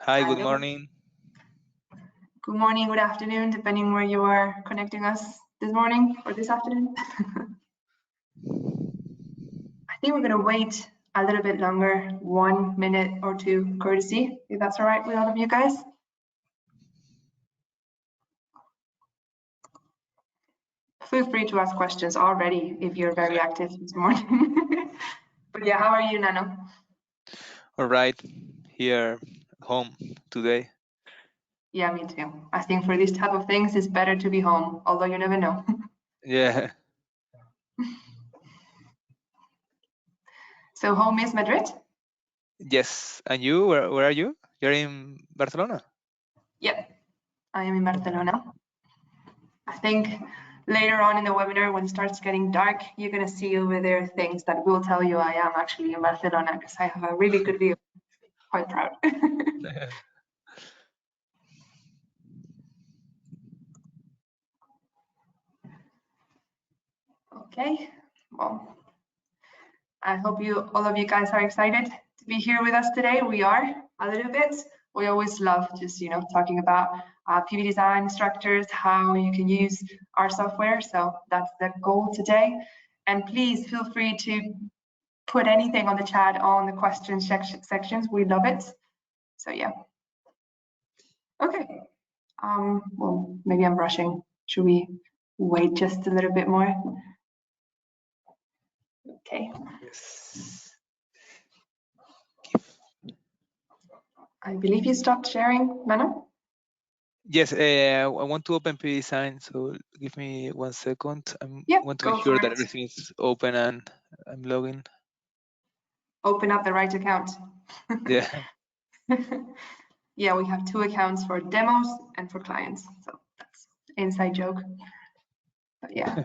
Hi, good Hello. morning. Good morning, good afternoon, depending where you are connecting us this morning or this afternoon. I think we're going to wait a little bit longer, 1 minute or two courtesy, if that's all right with all of you guys. Feel free to ask questions already if you're very active this morning. But yeah, how are you, Nano? All right, here home today. Yeah, me too. I think for these type of things, it's better to be home, although you never know. Yeah. So home is Madrid? Yes. And you? Where are you? You're in Barcelona? Yep, I am in Barcelona. I think later on in the webinar, when it starts getting dark, you're going to see over there things that will tell you I am actually in Barcelona because I have a really good view. Quite proud. Okay, well, I hope all of you guys are excited to be here with us today. We are a little bit. We always love just, talking about pvDesign structures, how you can use our software. So that's the goal today. And please feel free to put anything on the chat on the question sections. We love it. So yeah. Okay. Well, maybe I'm rushing. Should we wait just a little bit more? Okay. Yes. I believe you stopped sharing, Mano? Yes, I want to open pvDesign, so give me 1 second. I want to be sure that everything is open and I'm logging. Open up the right account. Yeah. Yeah, we have 2 accounts for demos and for clients. So that's an inside joke. But yeah.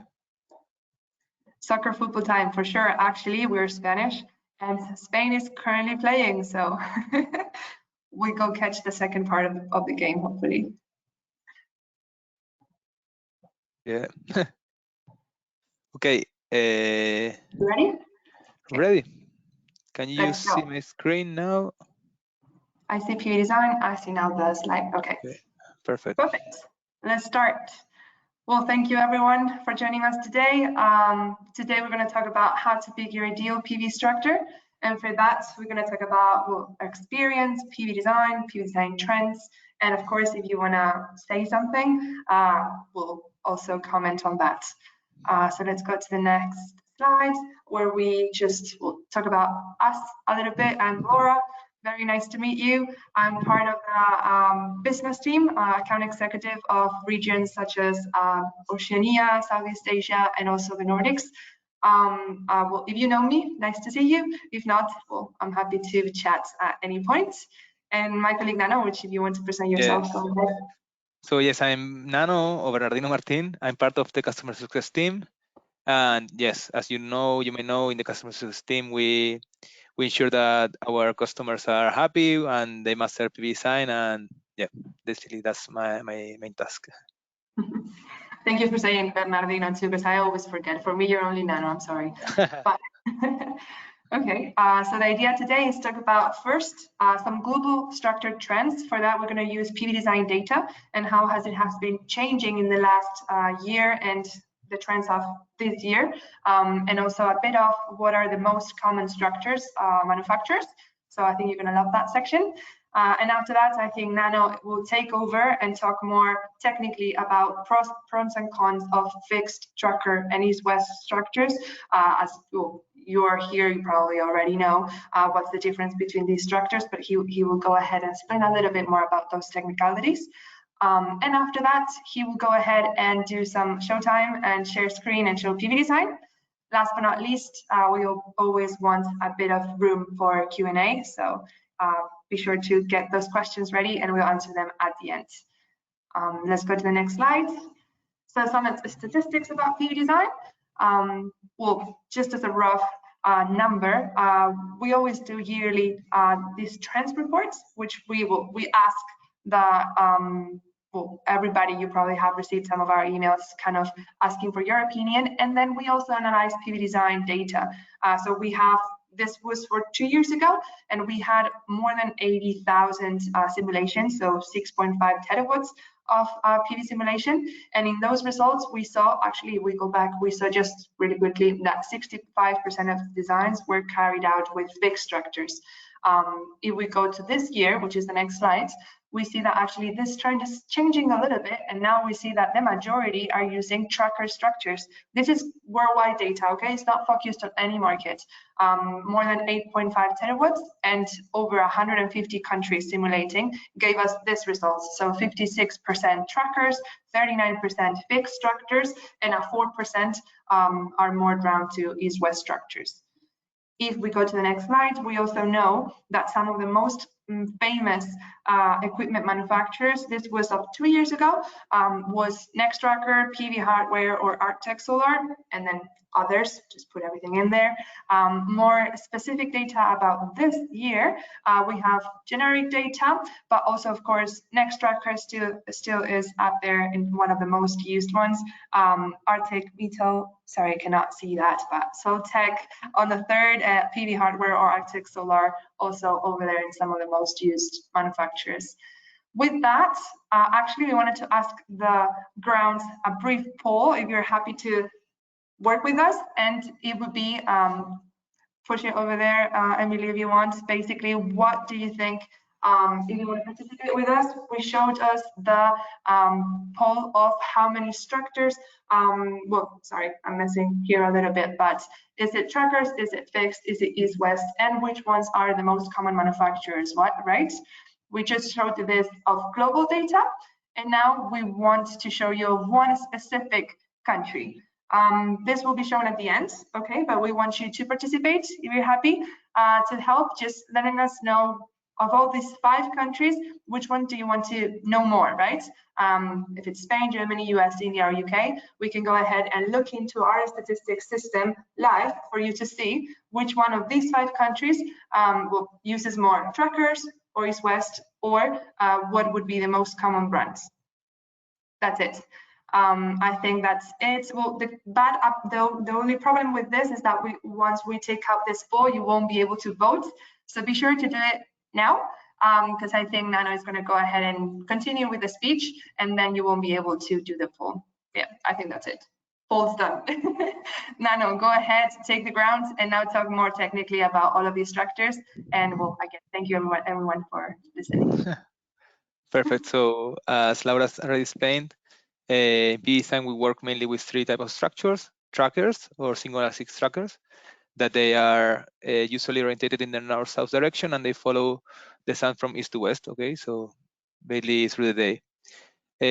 Soccer football time for sure. Actually, we're Spanish and Spain is currently playing. So we go catch the second part of the game, hopefully. Yeah. Okay. You ready? Ready. Can you Let's see go. my screen now? I see pvDesign. I see now the slide. Okay. Perfect. Perfect. Let's start. Well, thank you everyone for joining us today. Today we're going to talk about how to pick your ideal PV structure. And for that, we're going to talk about our experience, pvDesign trends. And of course, if you want to say something, we'll also comment on that. So let's go to the next slide where we just will talk about us a little bit. I'm Laura. Very nice to meet you. I'm part of the business team, account executive of regions such as Oceania, Southeast Asia, and also the Nordics. Well, if you know me, nice to see you. If not, well, I'm happy to chat at any point. And my colleague Nano, which if you want to present yourself, Yes. go ahead. So yes, I'm Nano or Bernardino Martin. I'm part of the customer success team. And yes, as you may know, in the customer success team, we ensure that our customers are happy and they master pvDesign. And yeah, basically that's my main task. Thank you for saying Bernardino too, because I always forget. For me, you're only Nano, I'm sorry. But okay, so the idea today is to talk about first some global structured trends. For that, we're going to use pvDesign data and how has been changing in the last year and the trends of this year, and also a bit of what are the most common structures manufacturers. So I think you're going to love that section. And after that, I think Nano will take over and talk more technically about pros and cons of fixed tracker and east-west structures. As you're here, you probably already know what's the difference between these structures, but he will go ahead and explain a little bit more about those technicalities. And after that, he will go ahead and do some showtime and share screen and show pvDesign. Last but not least, we always want a bit of room for Q&A. So be sure to get those questions ready and we'll answer them at the end. Let's go to the next slide. So some statistics about pvDesign. Well, just as a rough number, we always do yearly these trends reports, which we ask the well, everybody, you probably have received some of our emails kind of asking for your opinion. And then we also analyze pvDesign data. So we have This was for 2 years ago, and we had more than 80,000 simulations, so 6.5 terawatts of PV simulation. And in those results, we saw, actually, we go back, we saw just really quickly that 65% of designs were carried out with fixed structures. If we go to this year, which is the next slide, we see that actually this trend is changing a little bit, and now we see that the majority are using tracker structures. This is worldwide data, okay? It's not focused on any market. More than 8.5 terawatts and over 150 countries simulating gave us this result. So 56% trackers, 39% fixed structures, and 4% are more drawn to east-west structures. If we go to the next slide, we also know that some of the most famous equipment manufacturers, this was of 2 years ago, was Nextracker, pvHardware, or Arctech Solar, and then others, just put everything in there. More specific data about this year, we have generic data, but also, of course, Nextracker still is up there in one of the most used ones. Arctech Vito, sorry, I cannot see that, but Soltech on the third, pvHardware or Arctech Solar also over there in some of the most used manufacturers. With that, actually, we wanted to ask the grounds a brief poll if you're happy to work with us, and it would be push it over there, Emily, if you want. Basically, what do you think? If you want to participate with us, we showed us the poll of how many structures. Well, sorry, I'm messing here a little bit, but is it trackers? Is it fixed? Is it east-west? And which ones are the most common manufacturers? What, right? We just showed this of global data, and now we want to show you one specific country. This will be shown at the end, okay? But we want you to participate if you're happy to help, just letting us know of all these 5 countries, which one do you want to know more, right? If it's Spain, Germany, US, India, or UK, we can go ahead and look into our statistics system live for you to see which one of these 5 countries uses more trackers or east-west, or what would be the most common brands. That's it. I think that's it. Well, the only problem with this is that once we take out this poll, you won't be able to vote. So be sure to do it now, because I think Nano is going to go ahead and continue with the speech, and then you won't be able to do the poll. Yeah, I think that's it. Poll's done. Nano, go ahead, take the ground, and now talk more technically about all of these structures. And well, again, thank you everyone for listening. Perfect. So as Laura's already explained, pvDesign, we work mainly with 3 types of structures: trackers or single axis trackers, that they are usually orientated in the north-south direction, and they follow the sun from east to west, okay? So basically through the day.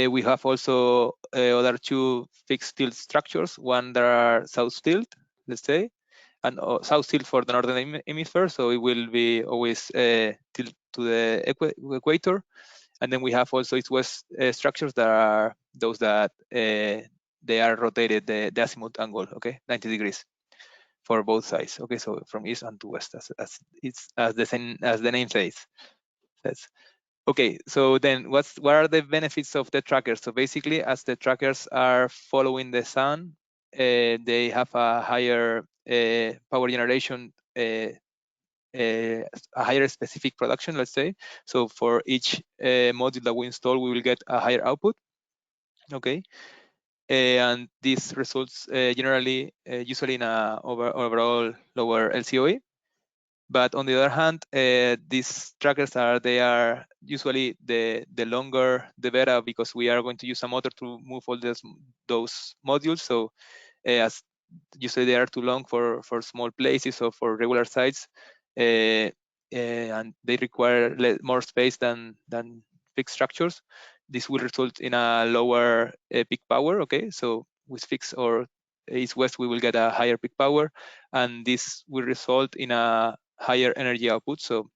We have also other 2 fixed tilt structures, one that are south tilt, let's say, and south tilt for the northern hemisphere, so it will be always tilt to the equator. And then we have also east-west structures that are those that they are rotated the azimuth angle, okay, 90 degrees for both sides, okay, so from east and to west, as the name says. Okay, so then what are the benefits of the trackers? So basically, as the trackers are following the sun, they have a higher power generation, a higher specific production, let's say. So for each module that we install, we will get a higher output, okay? And this results generally, usually in a overall lower LCOE. But on the other hand, these trackers are usually the longer the better, because we are going to use a motor to move all those modules. So as usually they are too long for small places or for regular sites, and they require more space than fixed structures. This will result in a lower peak power, okay? So with fixed or east-west, we will get a higher peak power, and this will result in a higher energy output. So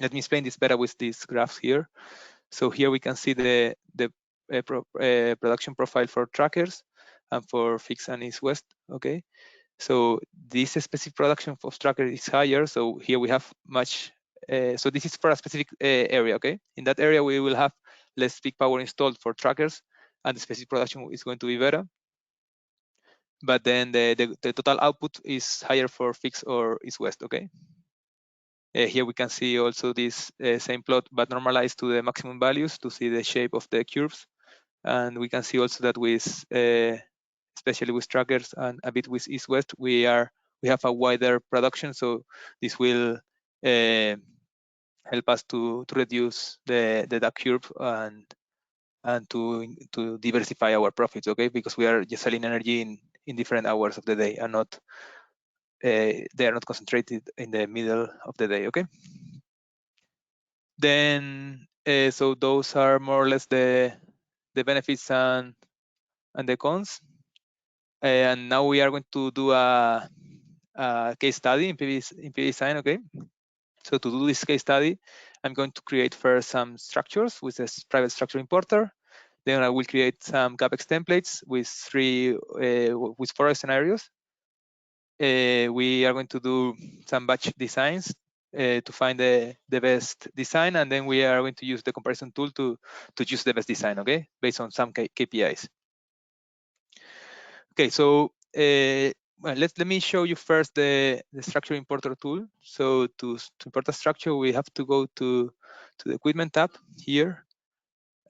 let me explain this better with these graphs here. So here we can see the production profile for trackers and for fixed and east-west, okay? So this specific production of tracker is higher. So here we have much, so this is for a specific area, okay? In that area, we will have less peak power installed for trackers, and the specific production is going to be better. but then the total output is higher for fixed or east-west, okay? Here we can see also this same plot, but normalized to the maximum values to see the shape of the curves. And we can see also that with, especially with trackers and a bit with east-west, we have a wider production. So this will help us to reduce the dark curve and to diversify our profits, okay? Because we are just selling energy in different hours of the day and not they are not concentrated in the middle of the day, okay? Then so those are more or less the benefits and the cons. And now we are going to do a case study in pvDesign, okay? So to do this case study, I'm going to create first some structures with a private structure importer. Then I will create some CapEx templates with with 4 scenarios. We are going to do some batch designs to find the best design, and then we are going to use the comparison tool to choose the best design, okay, based on some KPIs. Okay, so well, let me show you first the structure importer tool. So to import a structure, we have to go to the equipment tab here,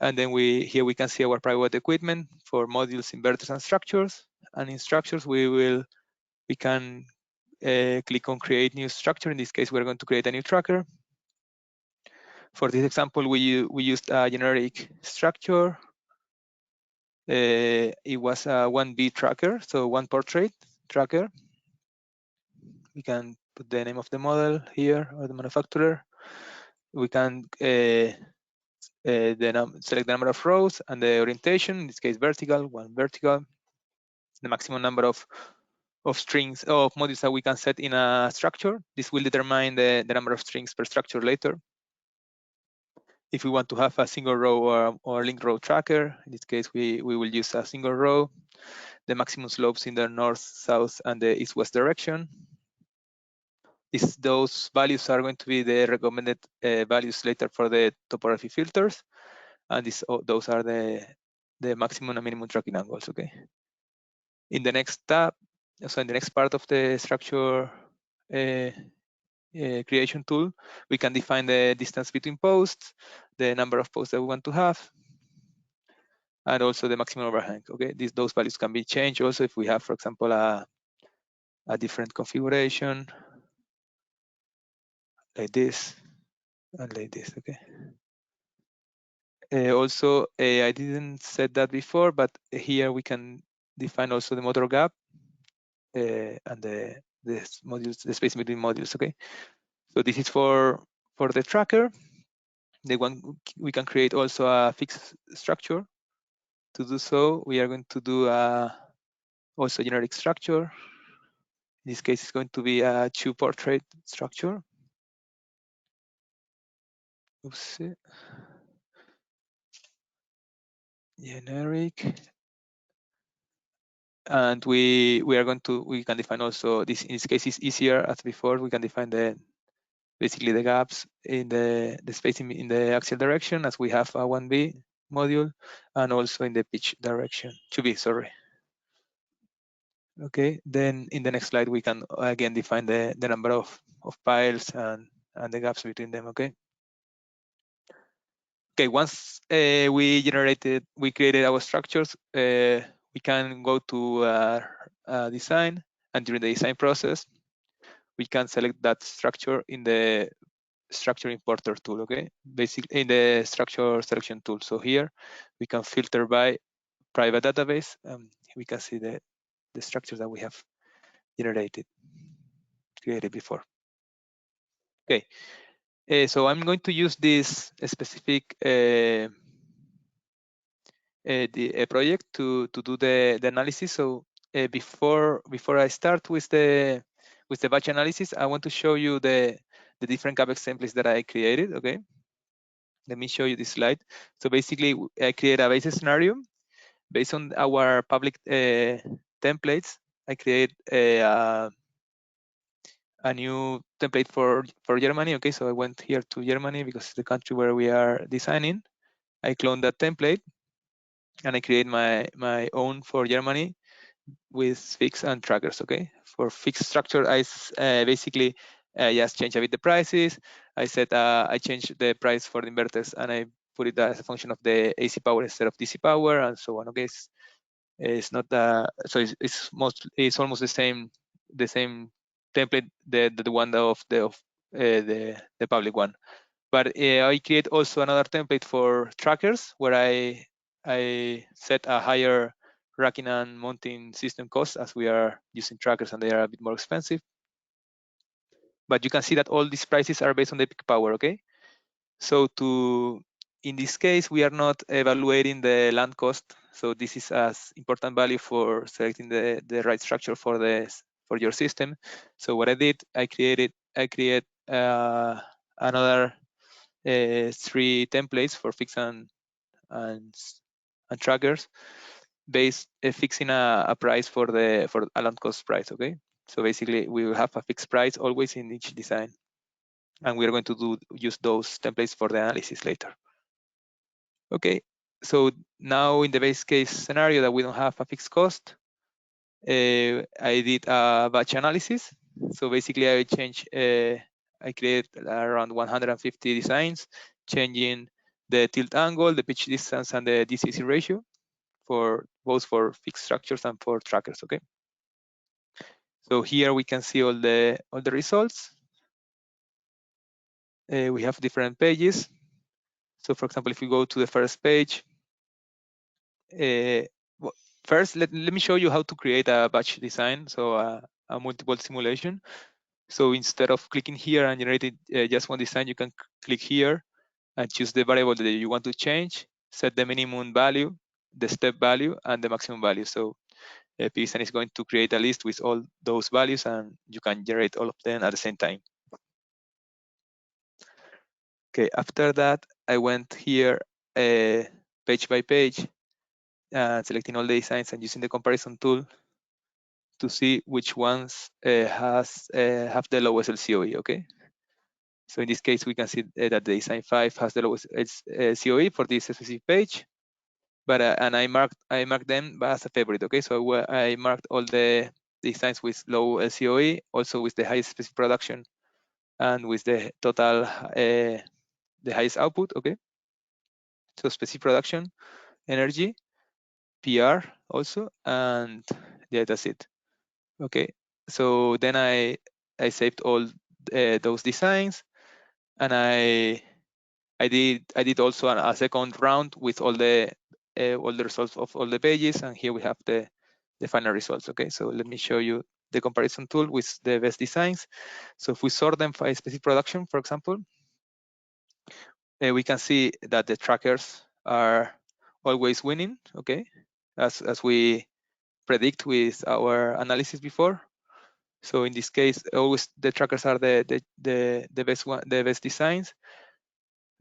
and then here we can see our private equipment for modules, inverters, and structures. And in structures, we can click on create new structure. In this case, we're going to create a new tracker. For this example, we used a generic structure. It was a 1B tracker, so one portrait tracker. We can put the name of the model here or the manufacturer. We can select the number of rows and the orientation, in this case vertical, one vertical. The maximum number of strings of modules that we can set in a structure. This will determine the number of strings per structure later. If we want to have a single row or link row tracker, in this case, we will use a single row. The maximum slopes in the north, south, and the east-west direction. Those values are going to be the recommended values later for the topography filters. And those are the maximum and minimum tracking angles, okay? In the next tab, so in the next part of the structure creation tool, we can define the distance between posts, the number of posts that we want to have, and also the maximum overhang. Okay, those values can be changed also if we have, for example, a different configuration like this and like this. Okay. Also, I didn't set that before, but here we can define also the motor gap and the modules, the space between modules. Okay, so this is for the tracker. The one we can create also a fixed structure. To do so, we are going to do also a generic structure. In this case, it's going to be a 2-portrait structure. Oops. Generic. And we can define also this. In this case, is easier as before. We can define basically the gaps in the spacing in the axial direction, as we have a 1B module, and also in the pitch direction, 2B, sorry. Okay, then in the next slide, we can again define the number of piles and the gaps between them, okay? Okay, once we created our structures, we can go to design, and during the design process, we can select that structure in the structure importer tool, okay? Basically in the structure selection tool. So here we can filter by private database. We can see the structures that we have created before. Okay, so I'm going to use this specific project to do the analysis. So before I start with the batch analysis, I want to show you the different CapEx templates that I created. Okay, let me show you this slide. So basically, I create a base scenario based on our public templates. I create a new template for Germany. Okay, so I went here to Germany because it's the country where we are designing. I cloned that template and I create my own for Germany. with fixed and trackers. Okay, for fixed structure, I basically just change a bit the prices. I changed the price for the inverters and I put it as a function of the AC power instead of DC power and so on. Okay, it's not so it's almost the same template, the one of the public one. But I create also another template for trackers where I set a higher racking and mounting system cost as we are using trackers and they are a bit more expensive. But you can see that all these prices are based on the peak power. Okay, so in this case we are not evaluating the land cost. So this is as important value for selecting the right structure for your system. So what I did, I create another 3 templates for fix and trackers based fixing a price for a land cost price. Okay, so basically we will have a fixed price always in each design, and we are going to use those templates for the analysis later. Okay, so now in the base case scenario that we don't have a fixed cost, I did a batch analysis. So basically I created around 150 designs, changing the tilt angle, the pitch distance, and the DCC ratio for both for fixed structures and for trackers. Okay. So here we can see all the results. We have different pages. So for example, if we go to the first page, first let me show you how to create a batch design, so a multiple simulation. So instead of clicking here and generating just one design, you can click here and choose the variable that you want to change, set the minimum value, the step value, and the maximum value. So pvDesign is going to create a list with all those values, and you can generate all of them at the same time. Okay, after that, I went here page by page, selecting all the designs and using the comparison tool to see which ones have the lowest LCOE. Okay, so in this case, we can see that the design 5 has the lowest COE for this specific page, but and I marked them as a favorite. Okay, so I marked all the designs with low LCOE, also with the highest specific production, and with the total the highest output. Okay, so specific production, energy, PR also, and yeah, that's it. Okay, so then I saved all those designs, and I did also a second round with all the results of all the pages, and here we have the final results. Okay, so let me show you the comparison tool with the best designs. So if we sort them by specific production, for example, we can see that the trackers are always winning. Okay, as we predict with our analysis before. So in this case, always the trackers are the best designs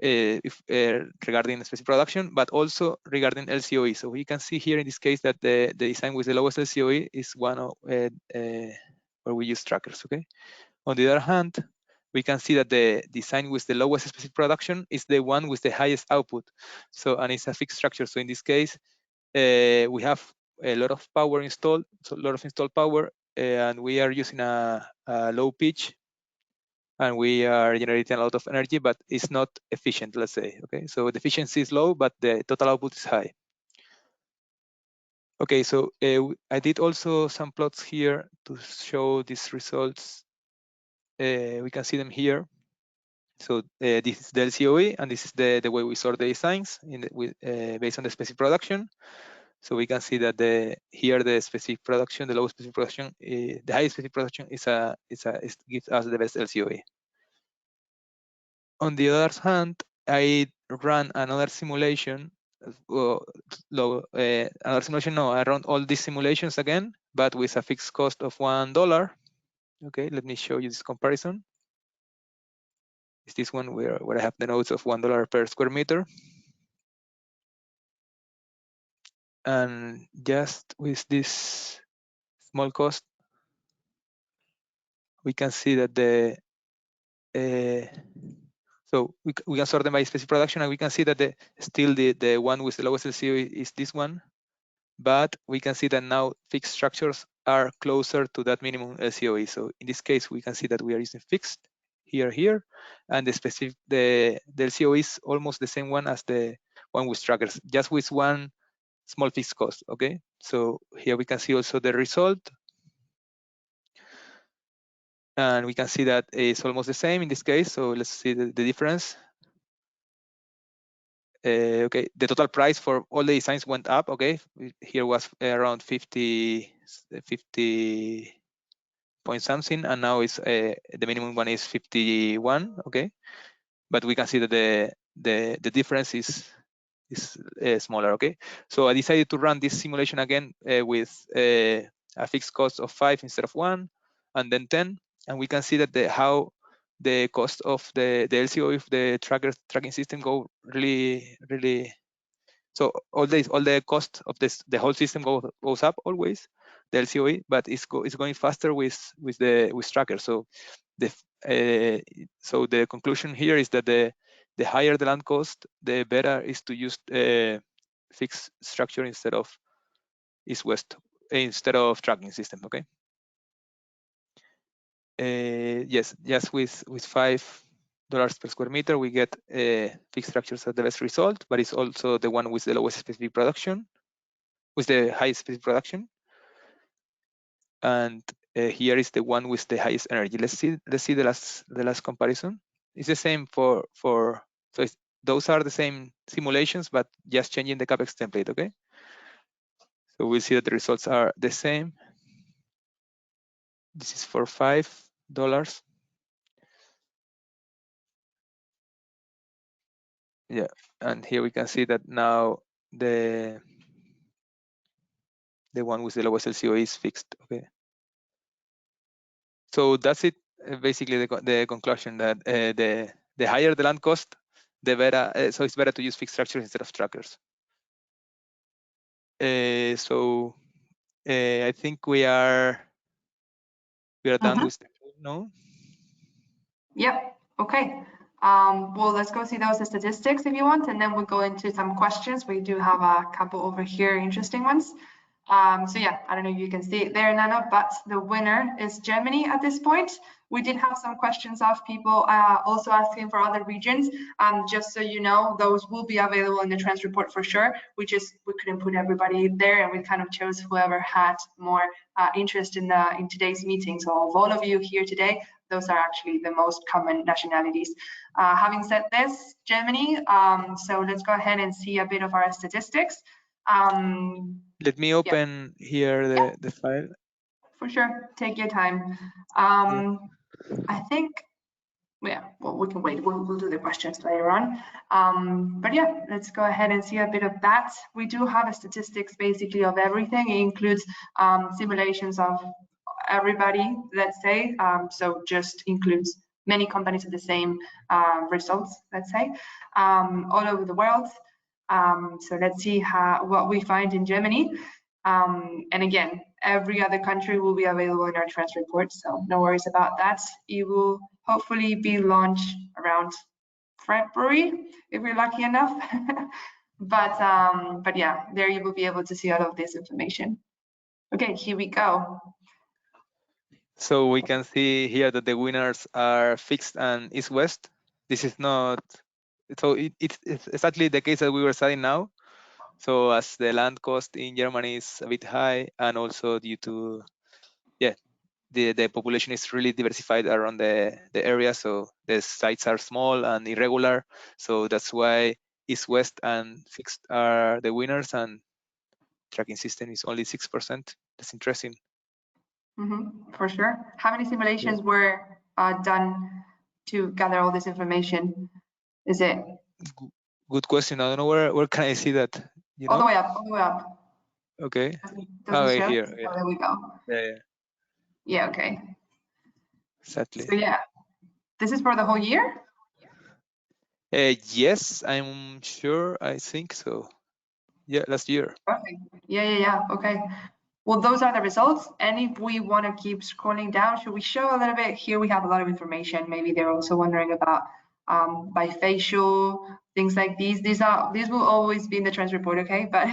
regarding specific production, but also regarding LCOE. So we can see here in this case that the design with the lowest LCOE is one of where we use trackers. Okay. On the other hand, we can see that the design with the lowest specific production is the one with the highest output. So, and it's a fixed structure. So in this case, we have a lot of power installed, so a lot of installed power, and we are using a low pitch, and we are generating a lot of energy, but it's not efficient, let's say. Okay, so the efficiency is low, but the total output is high. Okay, so I did also some plots here to show these results. We can see them here. So this is the LCOE, and this is the way we sort the designs based on the specific production. So we can see that here the specific production, the lowest specific production, the highest specific production gives us the best LCOE. On the other hand, I ran another simulation. Another simulation. No, I run all these simulations again, but with a fixed cost of $1. Okay, let me show you this comparison. It's this one where I have the nodes of $1 per square meter. And just with this small cost, we can see that so we can sort them by specific production, and we can see that still the one with the lowest LCOE is this one. but we can see that now fixed structures are closer to that minimum LCOE. So in this case, we can see that we are using fixed here, and the LCOE is almost the same one as the one with trackers, just with one small fixed cost. Okay, so here we can see also the result, and we can see that it's almost the same in this case. So let's see the difference. Okay, the total price for all the designs went up. Okay, here was around 50 point something, and now it's the minimum one is 51. Okay, but we can see that the difference is smaller. Okay, so I decided to run this simulation again with a fixed cost of 5 instead of 1, and then 10, and we can see that how the cost of the LCO of the tracking system go really. So all the cost of the whole system goes up always, the LCOE, but it's going faster with tracker. So the conclusion here is that the higher the land cost, the better is to use fixed structure instead of east-west, instead of tracking system. Okay. Yes, just with $5 per square meter, we get fixed structures at the best result, but it's also the one with the lowest specific production, with the highest specific production. And here is the one with the highest energy. Let's see the last comparison. It's the same for so those are the same simulations, but just changing the capex template. Okay. So we'll see that the results are the same. This is for $5. Yeah, and here we can see that now the one with the lowest LCOE is fixed. Okay. So that's it. Basically, the conclusion that the higher the land cost, the better. So it's better to use fixed structures instead of trackers. So I think we are done with the no. Yep. Okay. Well, let's go see those statistics if you want, and then we'll go into some questions. We do have a couple over here, interesting ones. So yeah, I don't know if you can see it there, Nano, but the winner is Germany at this point. We did have some questions of people also asking for other regions. Just so you know, those will be available in the trends report for sure. We couldn't put everybody there, and we kind of chose whoever had more interest in today's meeting. So of all of you here today, those are actually the most common nationalities. Having said this, Germany, so let's go ahead and see a bit of our statistics. Let me open here the file. For sure, take your time. I think, yeah, well, we can wait. We'll do the questions later on. But yeah, let's go ahead and see a bit of that. We do have a statistics basically of everything. It includes simulations of everybody, let's say. So just includes many companies with the same results, let's say, all over the world. So let's see what we find in Germany. And again, every other country will be available in our trends report, so no worries about that. It will hopefully be launched around February if we're lucky enough. But yeah, there you will be able to see all of this information. Okay, here we go. So we can see here that the winners are fixed and east-west. This is not, so it's exactly the case that we were studying now. So as the land cost in Germany is a bit high, and also due to, yeah, the population is really diversified around the area, so the sites are small and irregular. So that's why east-west and fixed are the winners, and tracking system is only 6%. That's interesting. For sure. How many simulations were done to gather all this information? Is it? Good question. I don't know where can I see that. You know? All the way up. All the way up. Okay. Doesn't show? Here. Yeah. Oh, there we go. Yeah. Yeah. Okay. Exactly. So yeah, this is for the whole year? Yes, I'm sure. I think so. Yeah, last year. Perfect. Yeah. Okay. Well, those are the results. And if we want to keep scrolling down, should we show a little bit? Here we have a lot of information. Maybe they're also wondering about bifacial, things like these. These will always be in the trends report, okay? But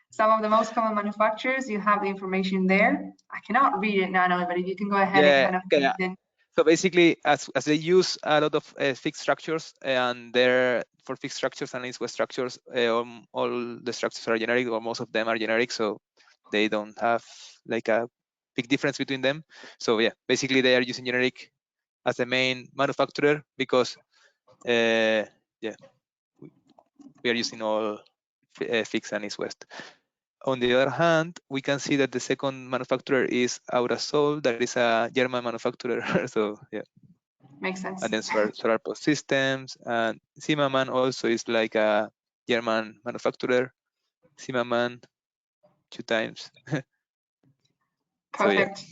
some of the most common manufacturers, you have the information there. I cannot read it now, but if you can go ahead and kind of Okay. So basically, as they use a lot of fixed structures, and they're for fixed structures and east-west structures, all the structures are generic, or most of them are generic, so they don't have like a big difference between them. So yeah, basically they are using generic as the main manufacturer because yeah, we are using all fixed and east-west. On the other hand, we can see that the second manufacturer is Aurasol, that is a German manufacturer. So yeah. Makes sense. And then Solar Post Systems, and Zimmermann also is like a German manufacturer. Zimmermann 2 times. So yeah. Perfect.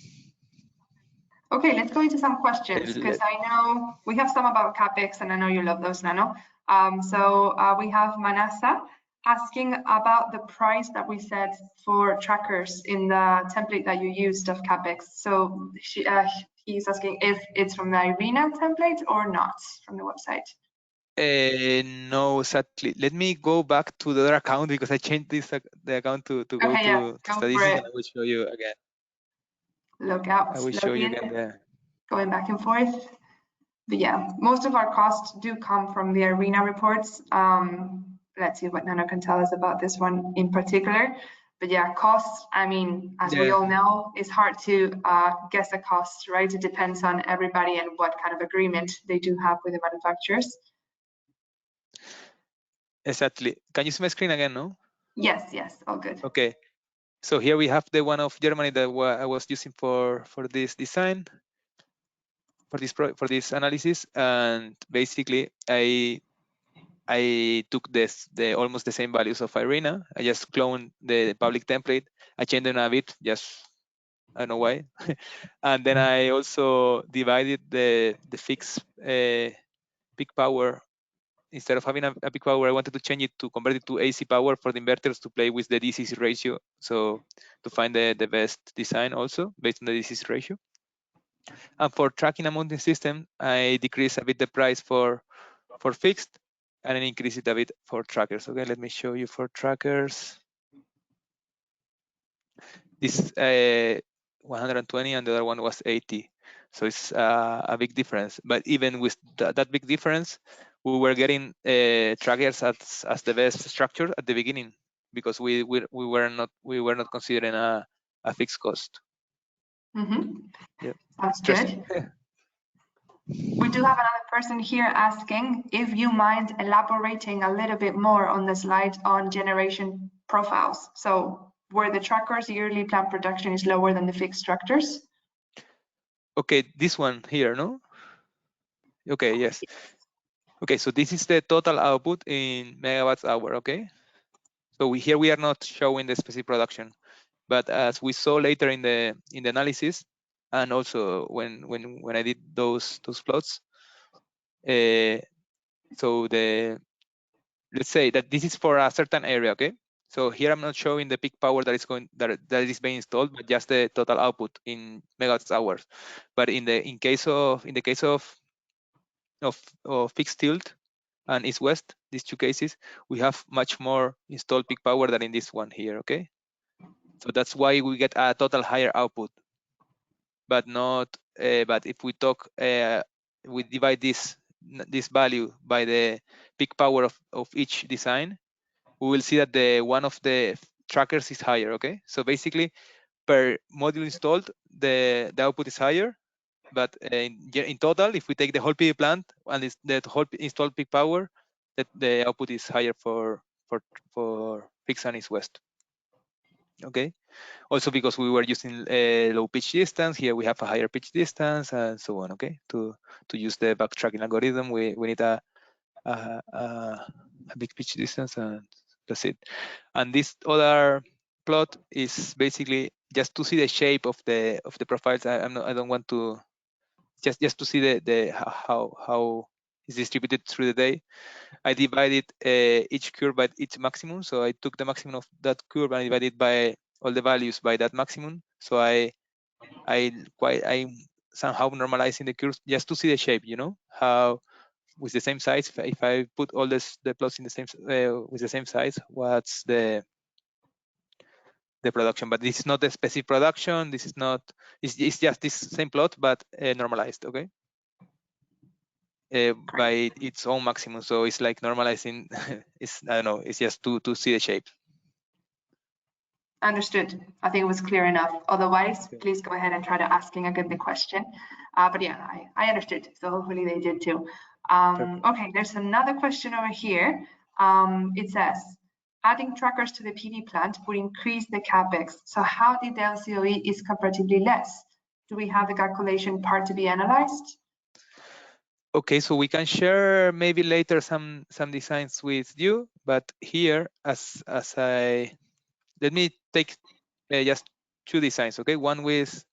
Okay, let's go into some questions because I know we have some about CapEx and I know you love those, Nano. We have Manasa asking about the price that we set for trackers in the template that you used of CapEx. So he's asking if it's from the Irina template or not from the website. No, exactly. Let me go back to the other account because I changed the account to go Okay, to go statistics, and I will show you again. Look out. I will show you again there. Going back and forth. But yeah, most of our costs do come from the Arena reports. Let's see what Nano can tell us about this one in particular. But yeah, costs, I mean, as we all know, it's hard to guess a cost, right? It depends on everybody and what kind of agreement they do have with the manufacturers. Exactly. Can you see my screen again, no? Yes, all good. Okay. So here we have the one of Germany that I was using for this design, for this analysis, and basically I took the almost the same values of Irina. I just cloned the public template. I changed them a bit, just I don't know why. And then I also divided the fixed peak power. Instead of having a peak power, I wanted to change it to convert it to AC power for the inverters to play with the DC ratio. So to find the best design also based on the DC ratio. And for tracking a mounting system, I decreased a bit the price for fixed and then increase it a bit for trackers. Okay, let me show you for trackers. This 120 and the other one was 80. So it's a big difference. But even with that big difference, we were getting trackers as the best structure at the beginning because we were not considering a fixed cost. Yeah. Sounds good. We do have another person here asking if you mind elaborating a little bit more on the slide on generation profiles. So where the trackers yearly plant production is lower than the fixed structures. Okay, this one here, no? Okay, yes. Okay, so this is the total output in megawatts hour, okay? So here we are not showing the specific production, but as we saw later in the analysis, and also when I did those plots, so let's say that this is for a certain area, okay? So here I'm not showing the peak power that is being installed, but just the total output in megawatts hours. But in the case of fixed tilt and east west, these two cases, we have much more installed peak power than in this one here, okay? So that's why we get a total higher output, but not. But if we talk, we divide this value by the peak power of each design, we will see that the one of the trackers is higher. Okay, so basically per module installed, the output is higher, but in total, if we take the whole PV plant and the whole installed peak power, that the output is higher for fixed and east west. Okay, also because we were using low pitch distance, here we have a higher pitch distance and so on. Okay, to use the backtracking algorithm, we need a big pitch distance, and that's it. And this other plot is basically just to see the shape of the profiles. I don't want to just to see the how is distributed through the day. I divided each curve by its maximum. So I took the maximum of that curve and I divided by all the values by that maximum. So I somehow normalizing the curves just to see the shape, you know, how with the same size, if I put all the plots in the same with the same size, what's the the production, but this is not the specific production. This is not, it's just this same plot, but normalized, okay? By its own maximum. So it's like normalizing, it's, I don't know, it's just to see the shape. Understood. I think it was clear enough. Otherwise, please go ahead and try to asking again the question. But yeah, I understood. So hopefully they did too. Okay, there's another question over here. It says, adding trackers to the PV plant would increase the capex. So how did the LCOE is comparatively less? Do we have the calculation part to be analyzed? Okay, so we can share maybe later some designs with you, but here, as I, let me take just 2 designs, okay? One with,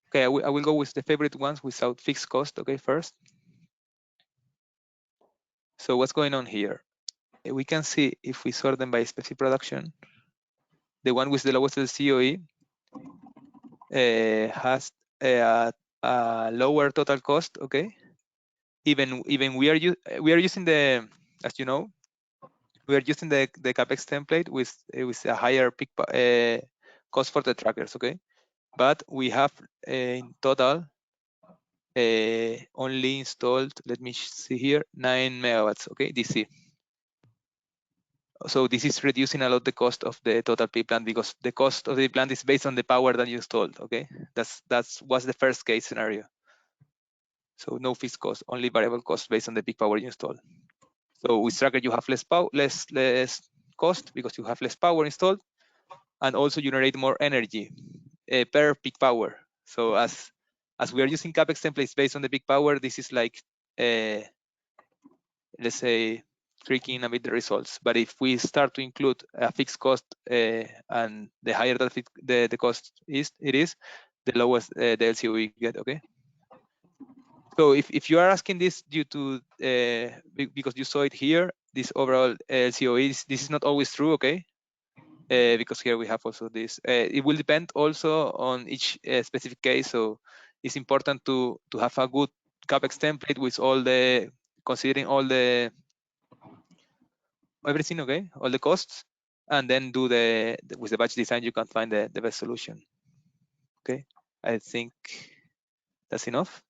okay, I will go with the favorite ones without fixed cost, okay, first. So what's going on here? We can see if we sort them by specific production, the one with the lowest LCOE has a lower total cost, okay? Even we are using the, as you know, we are using the capex template with a higher peak cost for the trackers, okay? But we have in total only installed, let me see here, 9 megawatts, okay, DC. So this is reducing a lot the cost of the total P plant, because the cost of the plant is based on the power that you installed, okay? That's was the first case scenario. So no fixed cost, only variable cost based on the peak power you install. So with tracker you have less cost because you have less power installed, and also generate more energy per peak power. So as we are using capex templates based on the peak power, this is like let's say tricking a bit the results. But if we start to include a fixed cost and the higher the cost is, the lowest the LCO we get, okay? So if you are asking this due to because you saw it here, this overall LCOE, this is not always true, okay? Because here we have also this. It will depend also on each specific case. So it's important to have a good capex template with all the, considering all the everything, okay, all the costs, and then do with the batch design you can find the best solution. Okay, I think that's enough.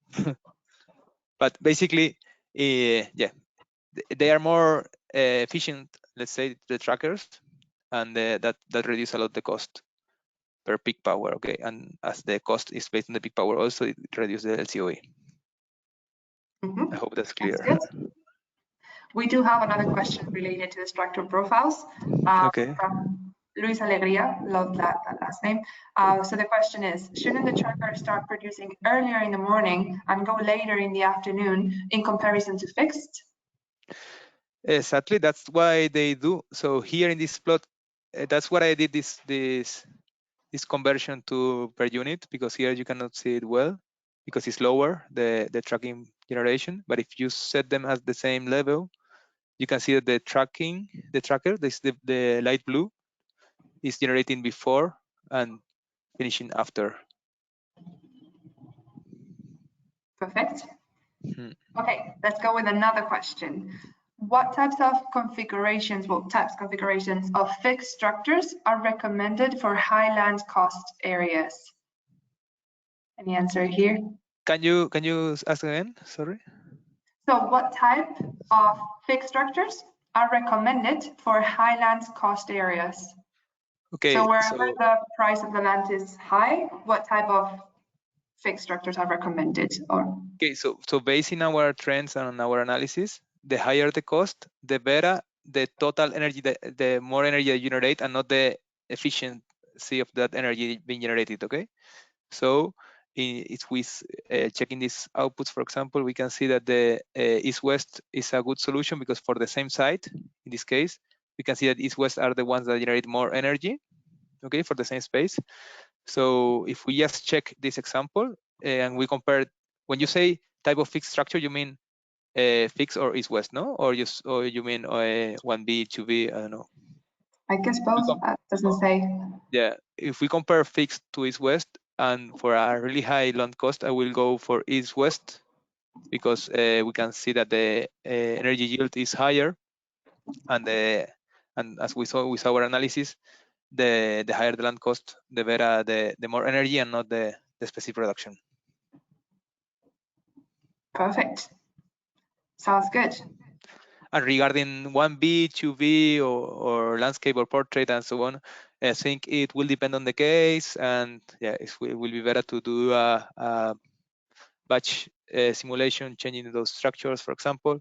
But basically, yeah, they are more efficient, let's say, the trackers, and that reduce a lot the cost per peak power, okay? And as the cost is based on the peak power also, it reduces the LCOE. I hope that's clear. That's good. We do have another question related to the structure profiles. Okay. From Luis Alegria, love that last name. So the question is, shouldn't the tracker start producing earlier in the morning and go later in the afternoon in comparison to fixed? Exactly, that's why they do. So here in this plot, that's what I did this conversion to per unit, because here you cannot see it well because it's lower, the tracking generation. But if you set them at the same level, you can see that the tracker, this the light blue, is generating before and finishing after. Perfect. Okay, let's go with another question. What types of configurations, configurations of fixed structures are recommended for high land cost areas? Any answer here? Can you ask again? Sorry. So what type of fixed structures are recommended for high land cost areas? Okay. So wherever the price of the land is high, what type of fixed structures are recommended? Or okay, so based on our trends and our analysis, the higher the cost, the better the total energy, the more energy you generate, and not the efficiency of that energy being generated. Okay, so it's with checking these outputs, for example, we can see that the east-west is a good solution, because for the same site, in this case, we can see that east-west are the ones that generate more energy, okay, for the same space. So if we just check this example and we compare, when you say type of fixed structure, you mean fixed or east-west, no? Or you mean 1B, 2B, I don't know. I guess both, doesn't say. Yeah, if we compare fixed to east-west, and for a really high land cost, I will go for east-west, because we can see that the energy yield is higher, and the And as we saw with our analysis, the higher the land cost, the better the more energy and not the specific reduction. Perfect. Sounds good. And regarding 1B, 2B, or landscape or portrait and so on, I think it will depend on the case, and yeah, it will be better to do a batch simulation, changing those structures, for example.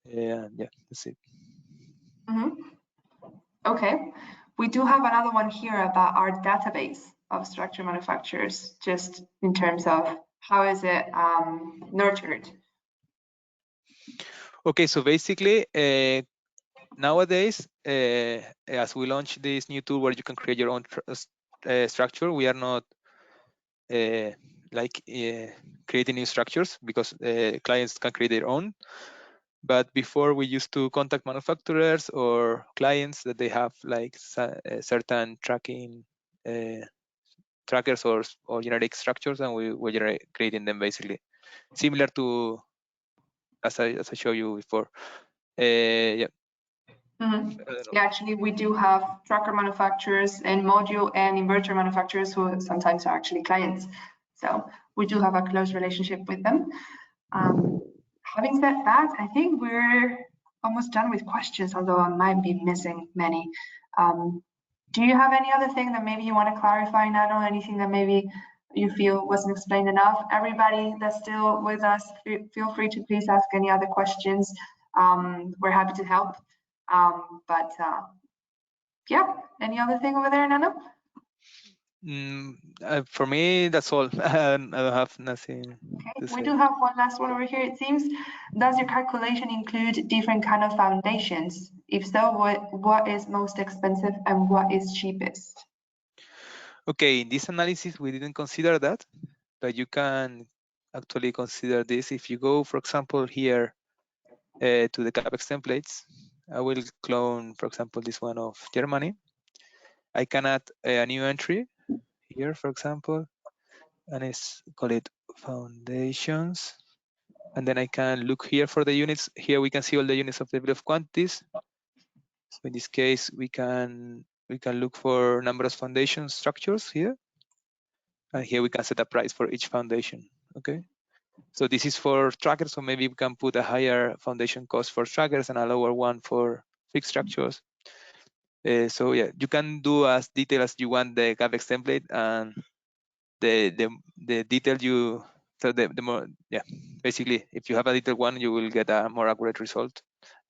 Yeah, that's it. Okay, we do have another one here about our database of structure manufacturers, just in terms of how is it nurtured? Okay, so basically, nowadays, as we launch this new tool where you can create your own structure, we are not creating new structures because clients can create their own. But before, we used to contact manufacturers or clients that they have like certain tracking trackers or generic structures, and we were creating them basically similar to as I showed you before. Yeah. Yeah, actually, we do have tracker manufacturers and module and inverter manufacturers who sometimes are actually clients. So we do have a close relationship with them. Having said that, I think we're almost done with questions, although I might be missing many. Do you have any other thing that maybe you want to clarify, Nano? Anything that maybe you feel wasn't explained enough? Everybody that's still with us, feel free to please ask any other questions. We're happy to help. Yeah, any other thing over there, Nano? For me, that's all. I don't have nothing. Okay, we do have one last one over here. It seems, does your calculation include different kind of foundations? If so, what is most expensive and what is cheapest? Okay, in this analysis, we didn't consider that, but you can actually consider this. If you go, for example, here to the CapEx templates, I will clone, for example, this one of Germany. I can add a new entry here, for example, and it's call it foundations. And then I can look here for the units. Here we can see all the units of the bill of quantities. So in this case, we can look for number of foundation structures here. And here we can set a price for each foundation, okay? So this is for trackers, so maybe we can put a higher foundation cost for trackers and a lower one for fixed structures. So yeah, you can do as detailed as you want the CapEx template, and the detail you, so the more, yeah, basically, if you have a detailed one, you will get a more accurate result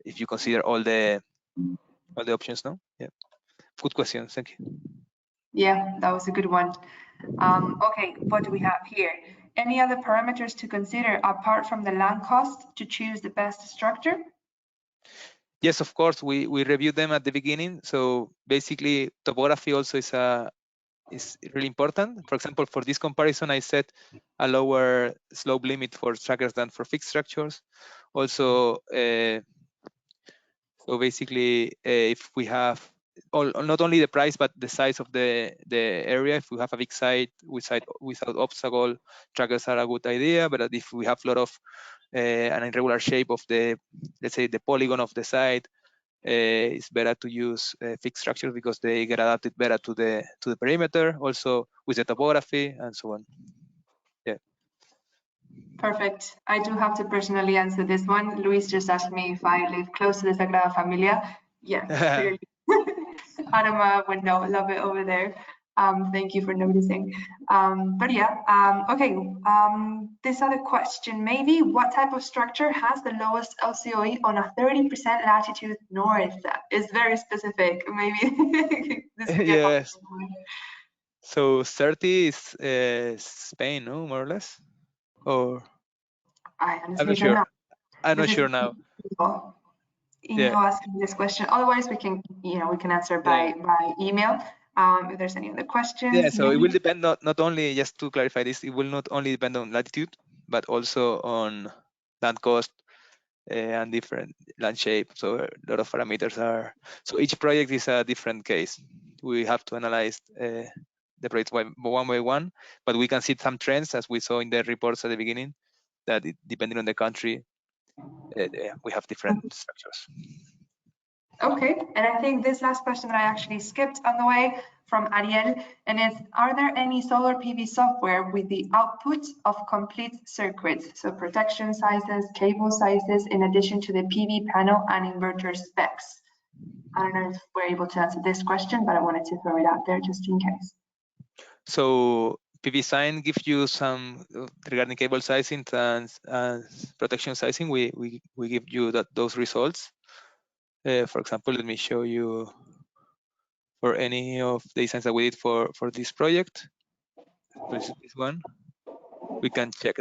if you consider all the options, no? Yeah, good question, thank you. Yeah, that was a good one. Okay, what do we have here? Any other parameters to consider apart from the land cost to choose the best structure? Yes, of course, we reviewed them at the beginning. So basically, topography also is really important. For example, for this comparison, I set a lower slope limit for trackers than for fixed structures. Also, so basically, if we have not only the price but the size of the area, if we have a big site without obstacle, trackers are a good idea. But if we have a lot of an irregular shape of the, let's say, the polygon of the site, it's better to use fixed structures because they get adapted better to the perimeter, also with the topography and so on. Yeah. Perfect. I do have to personally answer this one. Luis just asked me if I live close to the Sagrada Familia. Yeah, clearly. Out of my window, love it over there. Thank you for noticing. But yeah, okay. This other question, maybe what type of structure has the lowest LCOE on a 30% latitude north? Is very specific. Maybe this is yes. So 30 is Spain, no, more or less, or I honestly I'm not don't sure. know. I'm not sure now. Email asking this question. Otherwise, we can, we can answer by email. If there's any other questions. Yeah, so it will depend not only, just to clarify this, it will not only depend on latitude, but also on land cost and different land shape. So a lot of parameters are. So each project is a different case. We have to analyze the project one by one, but we can see some trends as we saw in the reports at the beginning. That depending on the country, we have different structures. Okay, and I think this last question that I actually skipped on the way from Ariel, and it's, are there any solar PV software with the output of complete circuits, so protection sizes, cable sizes, in addition to the PV panel and inverter specs? I don't know if we're able to answer this question, but I wanted to throw it out there just in case. So pvDesign gives you some regarding cable sizing and protection sizing. We give you those results. For example, let me show you for any of the designs that we did for this project. This one. We can check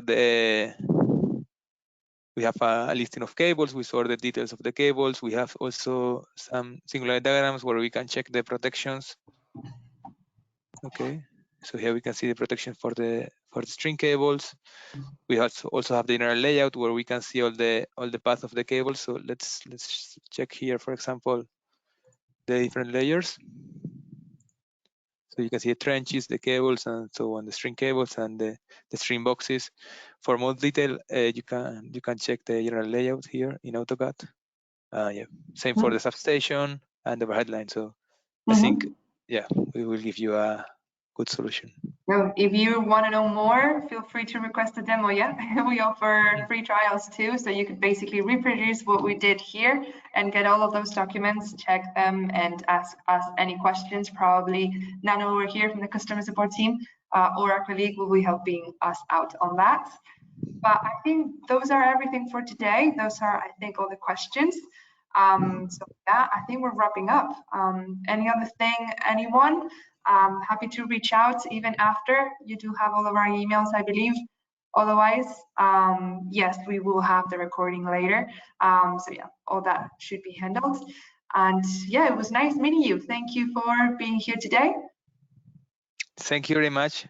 we have a listing of cables. We saw the details of the cables. We have also some singularity diagrams where we can check the protections. Okay, so here we can see the protection for the string cables. We also have the inner layout where we can see all the path of the cables. So let's check here, for example, the different layers. So you can see the trenches, the cables, and so on, the string cables and the string boxes. For more detail, you can check the general layout here in AutoCAD. Yeah, same for the substation and the overhead line. So I think, yeah, we will give you a good solution. So if you want to know more, feel free to request a demo. Yeah, we offer free trials too, so you could basically reproduce what we did here and get all of those documents, check them, and ask us any questions. Probably Nano over here from the customer support team or our colleague will be helping us out on that. But I think those are everything for today. Those are, I think, all the questions. So yeah, I think we're wrapping up. Any other thing, anyone? Happy to reach out even after. You do have all of our emails, I believe. Otherwise, yes, we will have the recording later. So yeah, all that should be handled. And yeah, it was nice meeting you. Thank you for being here today. Thank you very much.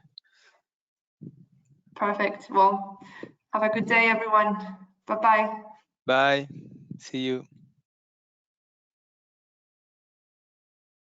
Perfect. Well, have a good day, everyone. Bye-bye. Bye. See you.